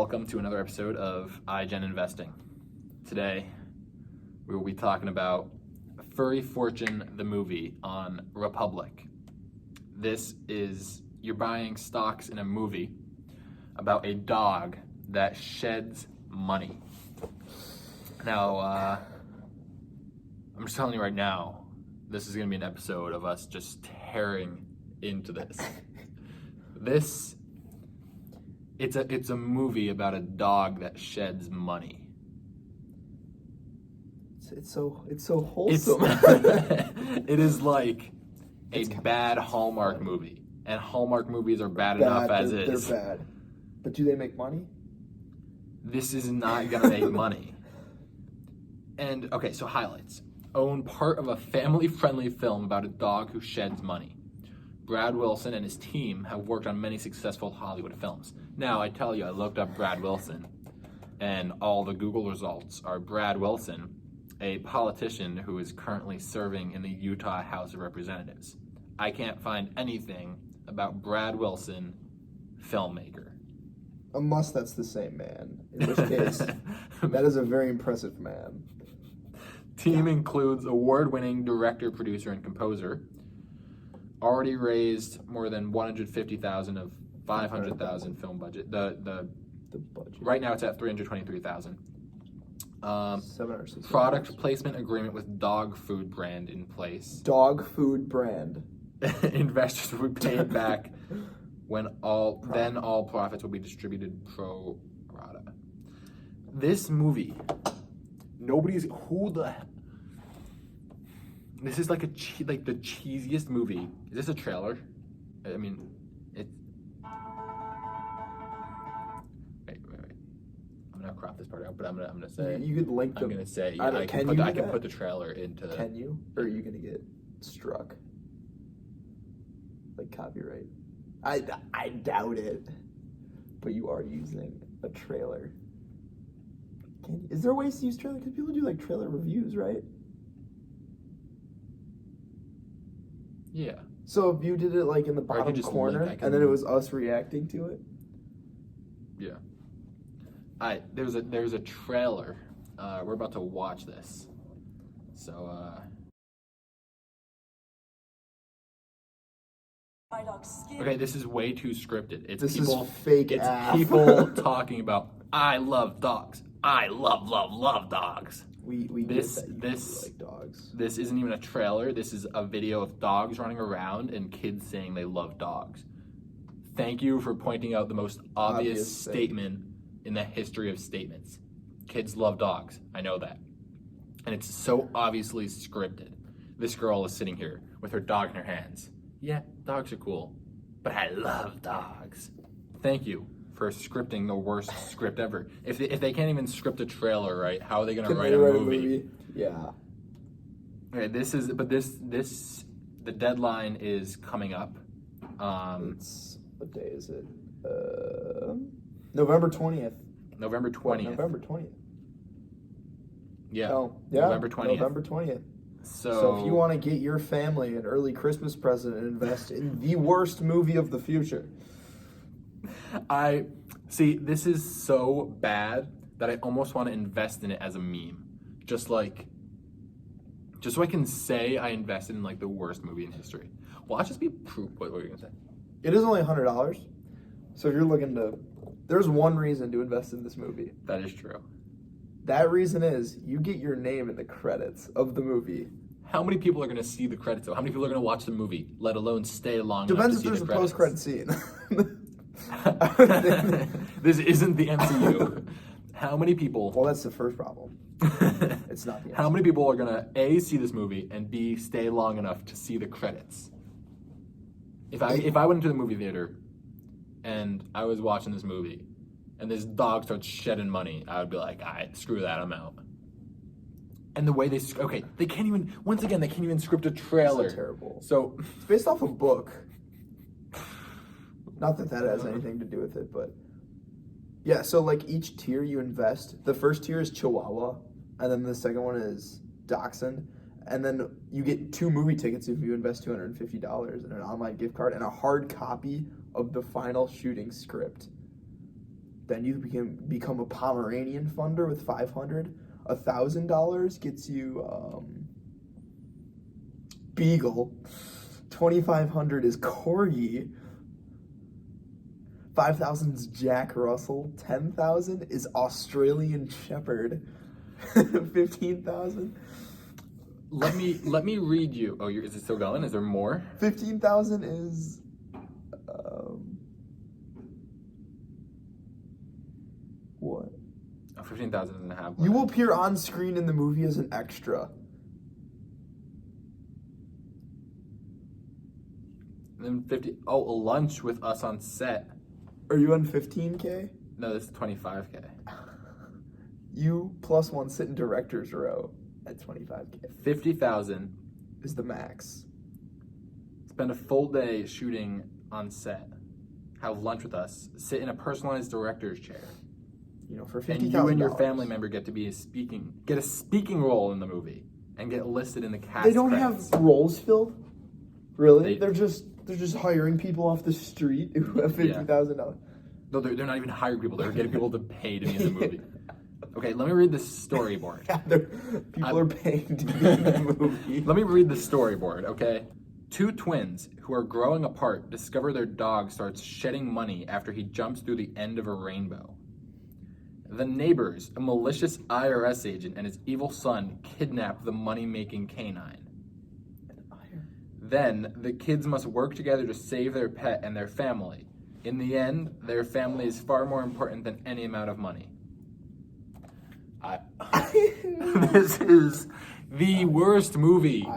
welcome to another episode of iGen Investing. Today, we will be talking about Furry Fortune, the movie on Republic. This is, you're buying stocks in a movie about a dog that sheds money. Now, I'm just telling you right now, this is going to be an episode of us just tearing into this. It's a movie about a dog that sheds money. It's so wholesome. It is like a bad Hallmark movie, and Hallmark movies are bad enough as is. They're bad, but do they make money? This is not gonna make money. And okay, so highlights: own part of a family-friendly film about a dog who sheds money. Brad Wilson and his team have worked on many successful Hollywood films. Now, I tell you, I looked up Brad Wilson, and all the Google results are Brad Wilson, a politician who is currently serving in the Utah House of Representatives. I can't find anything about Brad Wilson, filmmaker. Unless that's the same man, in which case, that is a very impressive man. Team includes award-winning director, producer, and composer. Already raised more than $150,000 of $500,000 film budget. The budget right now it's at $323,000. Product placement agreement with dog food brand in place. Dog food brand. Investors will be paid back when all profits will be distributed pro rata. This movie, this is like the cheesiest movie. Is this a trailer? I mean, it. Wait. I'm gonna crop this part out, but I'm gonna say. You could link them. I'm gonna say I can put the trailer into. Can you? Or are you gonna get struck? Like copyright? I doubt it. But you are using a trailer. Is there ways to use trailer? Because people do like trailer reviews, right? Yeah. So if you did it like in the bottom corner, and then it was us reacting to it. Yeah. There's a trailer. We're about to watch this. So okay, this is way too scripted. It's fake. It's people talking about I love dogs. I love dogs. We this like dogs. This isn't even a trailer. This is a video of dogs running around and kids saying they love dogs. Thank you for pointing out the most obvious statement in the history of statements. Kids love dogs. I know that. And it's so obviously scripted. This girl is sitting here with her dog in her hands. Yeah, dogs are cool, but I love dogs. Thank you for scripting the worst script ever. If they can't even script a trailer right, how are they going to write a movie? Yeah. Okay, the deadline is coming up. What day is it? November 20th. November 20th. November 20th. Yeah. Oh, yeah. November 20th. November 20th. So if you want to get your family an early Christmas present and invest in the worst movie of the future. This is so bad that I almost want to invest in it as a meme. Just so I can say I invested in like the worst movie in history. Watch this be proof. What were you going to say? It is only $100. So if you're looking there's one reason to invest in this movie. That is true. That reason is you get your name in the credits of the movie. How many people are going to see the credits though? How many people are going to watch the movie, let alone stay long enough to see the credits? Depends if there's a post-credit scene. This isn't the MCU. How many people? Well, that's the first problem. It's not the MCU. How many people are gonna A, see this movie, and B, stay long enough to see the credits? If I went into the movie theater and I was watching this movie and this dog starts shedding money, I would be like, all right, screw that, I'm out. And the way they can't even script a trailer. That's terrible. So it's based off a book. Not that has anything to do with it, but yeah. So like each tier you invest, the first tier is Chihuahua, and then the second one is Dachshund, and then you get 2 movie tickets if you invest $250 and an online gift card and a hard copy of the final shooting script. Then you become a Pomeranian funder with $500. $1,000 gets you Beagle. $2,500 is Corgi. $5,000 is Jack Russell. $10,000 is Australian Shepherd. $15,000. Let me read you. Oh, is it still going? Is there more? $15,000 is what? Oh, 15,000 doesn't have. You will appear on screen in the movie as an extra. Then 50. Oh, a lunch with us on set. Are you on 15K? No, this is 25K. You plus one sit in director's row at 25K. 50,000 is the max. Spend a full day shooting on set. Have lunch with us. Sit in a personalized director's chair. You know, for $50,000. And you and your family member get a speaking role in the movie and get listed in the cast. They don't credits. have roles filled. Really? They're just hiring people off the street who have $50,000. No, they're not even hiring people. They're getting people to pay to be in the movie. Okay, let me read the storyboard. People are paying to be in the movie. Let me read the storyboard, okay? Two twins who are growing apart discover their dog starts shedding money after he jumps through the end of a rainbow. The neighbors, a malicious IRS agent, and his evil son kidnap the money-making canine. Then, the kids must work together to save their pet and their family. In the end, their family is far more important than any amount of money. This is the worst movie.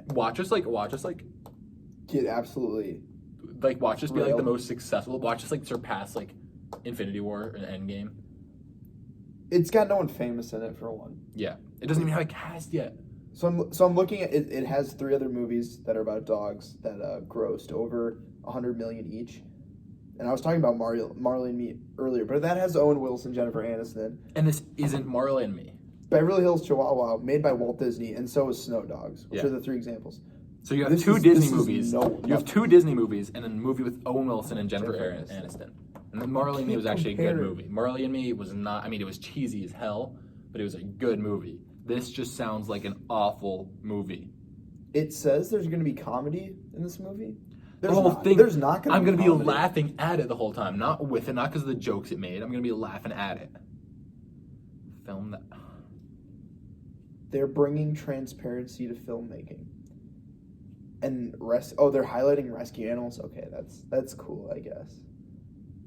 Watch us get absolutely watch us be like the most successful. Watch us like surpass like Infinity War and Endgame. It's got no one famous in it for one. Yeah, it doesn't even have a cast yet. So I'm looking at it. It has 3 other movies that are about dogs that grossed over $100 million each. And I was talking about Marley and Me earlier, but that has Owen Wilson, Jennifer Aniston. And this isn't Marley and Me. Beverly Hills Chihuahua, made by Walt Disney, and so is Snow Dogs, which are the 3 examples. So you have two Disney movies. You have 2 Disney movies and a movie with Owen Wilson and Jennifer Aniston. And then Marley and Me was actually a good movie. Marley and Me was not, I mean, it was cheesy as hell, but it was a good movie. This just sounds like an awful movie. It says there's going to be comedy in this movie. The whole thing. There's not going to be I'm going to be comedy. laughing at it the whole time. Not with it, not because of the jokes it made. I'm going to be laughing at it. Film that. They're bringing transparency to filmmaking. And they're highlighting rescue animals. Okay, that's cool, I guess.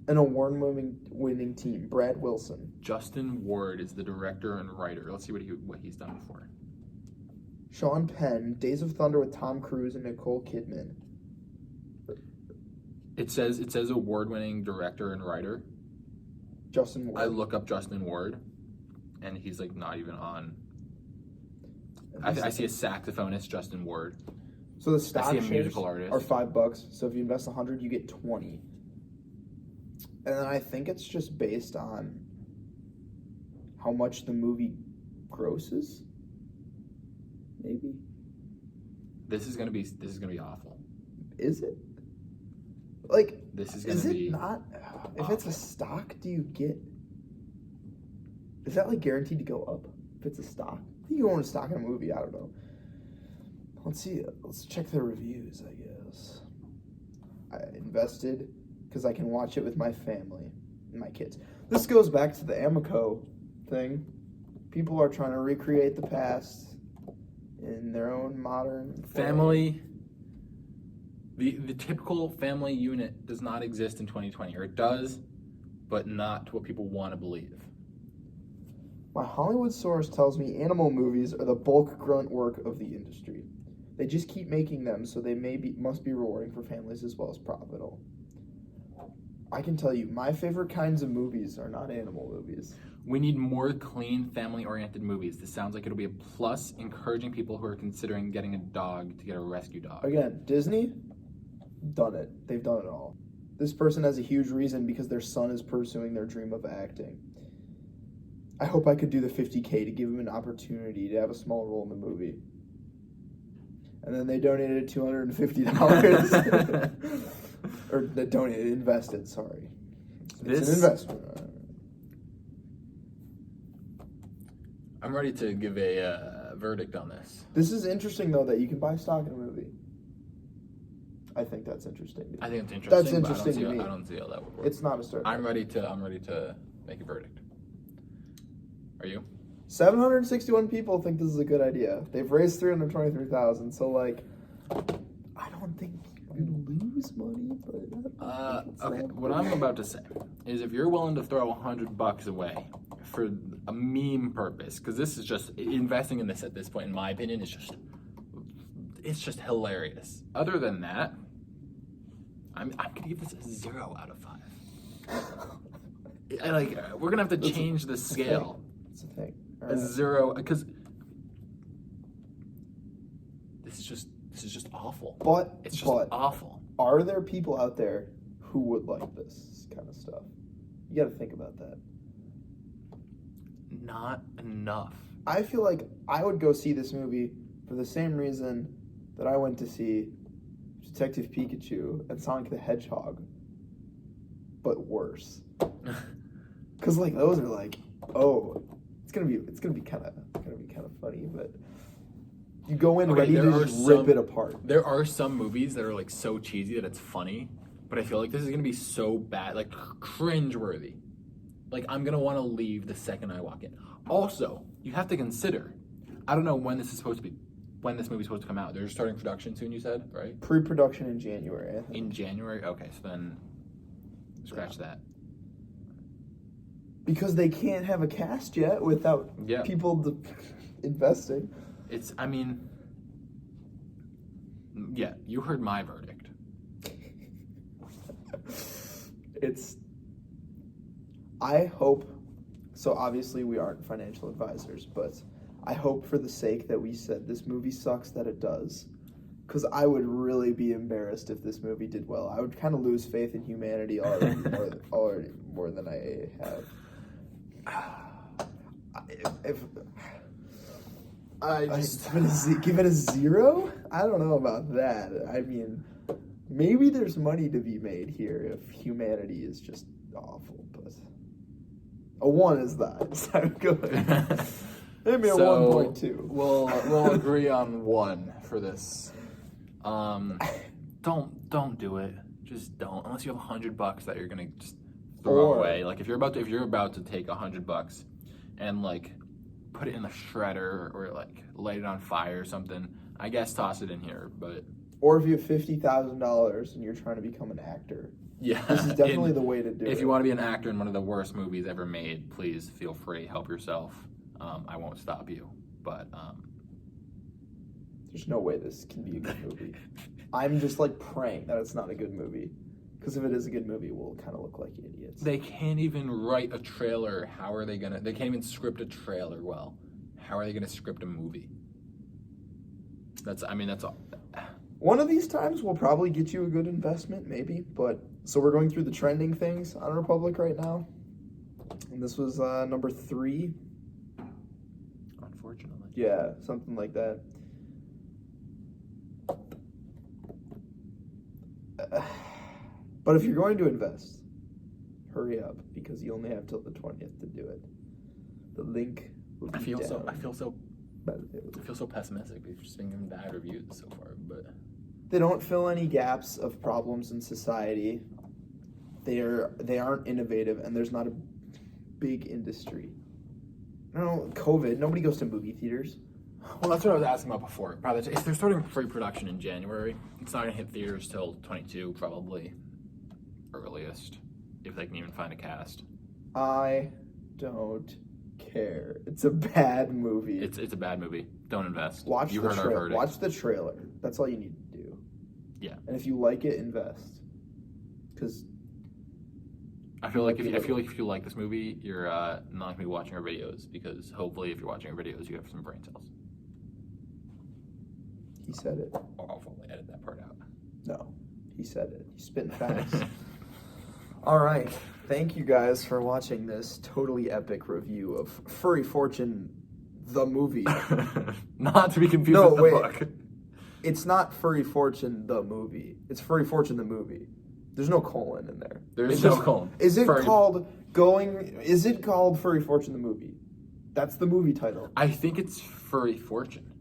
An award-winning team, Brad Wilson. Justin Ward is the director and writer. Let's see what he's done before. Sean Penn, Days of Thunder with Tom Cruise and Nicole Kidman. It says award-winning director and writer. Justin Ward. I look up Justin Ward, and he's like not even on. I see a saxophonist, Justin Ward. So the stock I see a shares musical artist. are $5. So if you invest 100, you get 20. And then I think it's just based on how much the movie grosses. Maybe. This is gonna be awful. Is it? Like, this is gonna is it be not? If awful. it's a stock, do you get? Is that like guaranteed to go up? If it's a stock, I think you own a stock in a movie. I don't know. Let's see. Let's check their reviews. I guess I invested because I can watch it with my family and my kids. This goes back to the Amico thing. People are trying to recreate the past in their own modern family. The typical family unit does not exist in 2020, or it does, but not to what people want to believe. My Hollywood source tells me animal movies are the bulk grunt work of the industry. They just keep making them, so they must be rewarding for families as well as profitable. I can tell you, my favorite kinds of movies are not animal movies. We need more clean, family-oriented movies. This sounds like it'll be a plus, encouraging people who are considering getting a dog to get a rescue dog. Again, Disney, done it. They've done it all. This person has a huge reason because their son is pursuing their dream of acting. I hope I could do the $50K to give him an opportunity to have a small role in the movie. And then they donated $250. Or they invested, sorry. It's an investment. I'm ready to give a verdict on this. This is interesting, though, that you can buy stock in a movie. I think that's interesting. I think it's interesting. That's interesting but to me. I don't see how that would work. It's not a start. I'm ready to make a verdict. Are you? 761 people think this is a good idea. They've raised 323,000. So like, I don't think people lose money, but okay. What I'm about to say is, if you're willing to throw $100 away for a meme purpose, because this is just investing in this at this point, in my opinion, it's just hilarious. Other than that, I'm gonna give this a 0 out of 5. Like, we're gonna have to change the scale. It's a thing. A 0, because this is just awful. But it's just awful. Are there people out there who would like this kind of stuff? You got to think about that. Not enough. I feel like I would go see this movie for the same reason that I went to see Detective Pikachu and Sonic the Hedgehog, but worse. Because like those are like, oh, it's gonna be kind of funny, but you go in ready to just rip it apart. There are some movies that are like so cheesy that it's funny, but I feel like this is gonna be so bad, like cringeworthy. Like, I'm gonna want to leave the second I walk in. Also, you have to consider, I don't know when this movie's supposed to come out. They're starting production soon, you said, right? Pre-production in January, I think. In January? Okay, so then scratch that. Because they can't have a cast yet without people investing. You heard my verdict. I hope, so obviously we aren't financial advisors, but I hope for the sake that we said this movie sucks that it does. Because I would really be embarrassed if this movie did well. I would kind of lose faith in humanity already more than I have. Give it a 0? I don't know about that. I mean, maybe there's money to be made here if humanity is just awful, but a 1 is that. It's not good. Maybe a 1.2. We'll agree on 1 for this. Don't do it. Just don't, unless you have $100 that you're gonna just throw away. Like, if you're about to take $100 and like put it in the shredder or like light it on fire or something, I guess toss it in here. But or if you have $50,000 and you're trying to become an actor, this is definitely the way to do it. If you want to be an actor in one of the worst movies ever made, please feel free. Help yourself. I won't stop you. But there's no way this can be a good movie. I'm just like praying that it's not a good movie. Because if it is a good movie, we'll kind of look like idiots. They can't even write a trailer. How are they gonna? They can't even script a trailer well. How are they gonna script a movie? That's all. One of these times we'll probably get you a good investment, maybe. But so we're going through the trending things on Republic right now, and this was number 3. Unfortunately. Yeah, something like that. But if you're going to invest, hurry up because you only have till the 20th to do it. The link will be down. I feel so pessimistic. We've just been given bad reviews so far, but they don't fill any gaps of problems in society. They aren't innovative, and there's not a big industry. I don't know, COVID. Nobody goes to movie theaters. Well, that's what I was asking about before. Probably, if they're starting pre-production in January, it's not gonna hit theaters till 22, probably earliest, if they can even find a cast. I don't care. It's a bad movie. It's a bad movie. Don't invest. Watch the trailer. That's all you need to do. Yeah. And if you like it, invest. Because I feel like if you like this movie, you're not gonna be watching our videos, because hopefully if you're watching our videos, you have some brain cells. He said it. Or I'll probably edit that part out. No, he said it. He's spitting facts. All right. Thank you guys for watching this totally epic review of Furry Fortune, the movie. Not to be confused with the book. It's not Furry Fortune, the movie. It's Furry Fortune, the movie. There's no colon in there. There's It's no just- colon. Is it Furry- called Furry Fortune the movie? That's the movie title. I think it's Furry Fortune.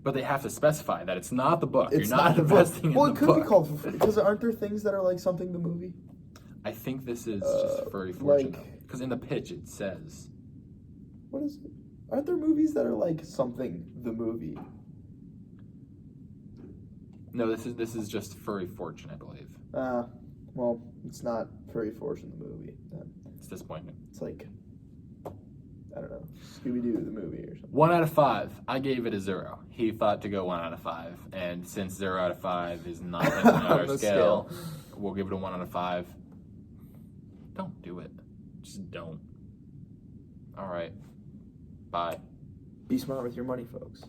But they have to specify that it's not the book. It's You're not the book. investing Well, in it the could book. be called because aren't there things that are like something the movie? I think this is just Furry Fortune, like- because in the pitch it says. What is it? Aren't there movies that are like something the movie? No, this is just Furry Fortune, I believe. Well, it's not Furry Fortune the movie. Then. It's disappointing. It's like I don't know, Scooby-Doo the movie or something. 1 out of 5. I gave it a 0. He thought to go 1 out of 5, and since 0 out of 5 is not on our the scale, we'll give it a 1 out of 5. Don't do it. Just don't. All right. Bye. Be smart with your money, folks.